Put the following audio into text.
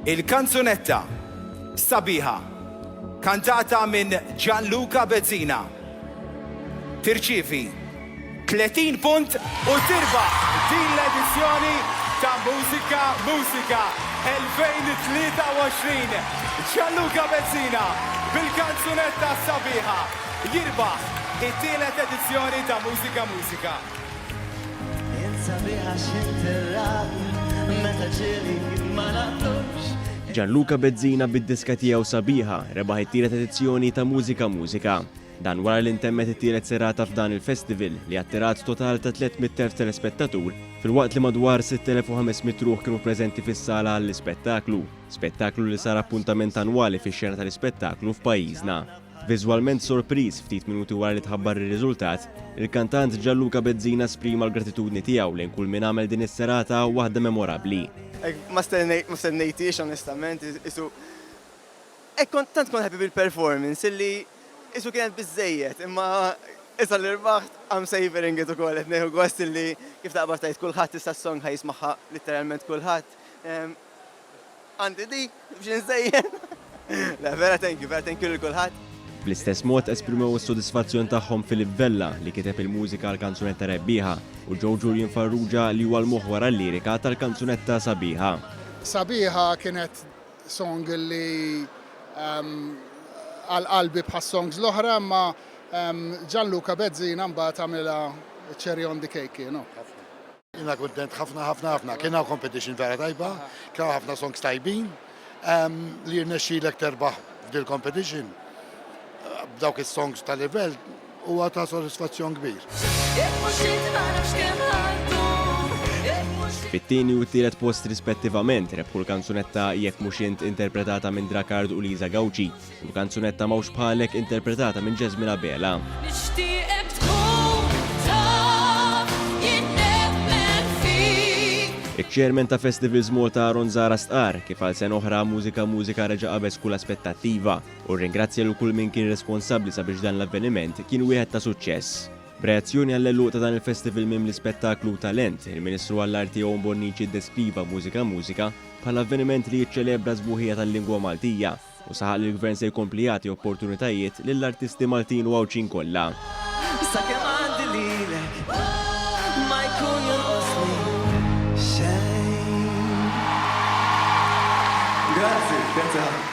Il-kanzunetta Sabiħa, kantata minn Gianluca Bezzina, tirċievi 30 punt u tirbaħ din l-edizzjoni ta' Mużika 2023. Gianluca Bezzina bil-kanzunetta Sabiħa jirbaħ it-tielet edizzjoni ta' Mużika. Gianluca Bezzina bid-diska tiegħu Sabiħa rebaħ it-tielet edizzjoni ta' Mużika. Dan wara li intemmet it-tielet serata f'dan il-festival li attirat total ta' 300,000 telespettatur fil-waqt li madwar 6,500 ruħ kienu preżenti fis-sala għall-ispettaklu. Spettaklu li sar appuntament annwali fix-xena tal-ispettaklu f'pajjiżna. Viżwalment sorpriż ftit minuti wara li tħabbar ir-riżultat, il-kantant Gianluca Bezzina esprima l-gratitudni tiegħu lejn kull min għamel din is-serata waħda memorabbli. Ma stennejtiex onestament, tant kont happy bil-performance illi isu kienet biżejjed, imma issa l-irbaħt I'm savoring it ukoll qed neħu gost illi kif taqbad tgħid kulħadd issa s-song ħajsmaħħa literalment kulħadd. Għandi dik biex nżejjen. La vera thank you lil kulħadd. Bl-istess mod esprimew is-sodisfazzjon tagħhom Filip Vella li kiteb il-mużika għall-kanzunetta rebbieħa u Joe Julian Farrugia li huwa l-moħħ wara l-lirika tal-kanzunetta Sabiħa. Sabiħa kienet song li għal-qalbi bħas-songs l-oħra, ma Gianluca Bezzina mbagħad għamilha cherry on the cake, you know. Jiena kuntent ħafna. Kien hawn competition vera tajba, kien ħafna songs tajbin li jirnexxielek terbaħ f'dil competition. B'dawk is-songs tal-livell huwa ta' sodisfazzjon kbir. Fit-tieni u t-tielet post rispettivament rebħu l-kanzunetta Jekk mhux int interpretata minn Drakard u Liza Gawci u l-kanzunetta Mawx bħalek interpretata minn Jasmina Bela. Iċ-chairman ta' Festivals Malta Aaron Zara Stqar kif għal sen oħra Mużika reġa' qabeż kull aspettattiva u rringrazzja lil kull min kien responsabbli sabiex dan l-avveniment kien wieħed ta' suċċess. B'reazzjoni għall-eluq ta' dan il-festival minn l-ispettaklu Talent, il-Ministru għall-Arti Owen Bonnici ddeskriva Mużika bħala avveniment li jiċċelebra żbuħija tal-lingwa Maltija u saħaq li l-Gvern se jkompli jagħti opportunitajiet lill-artisti Maltin u Għawċin kollha. Grazie.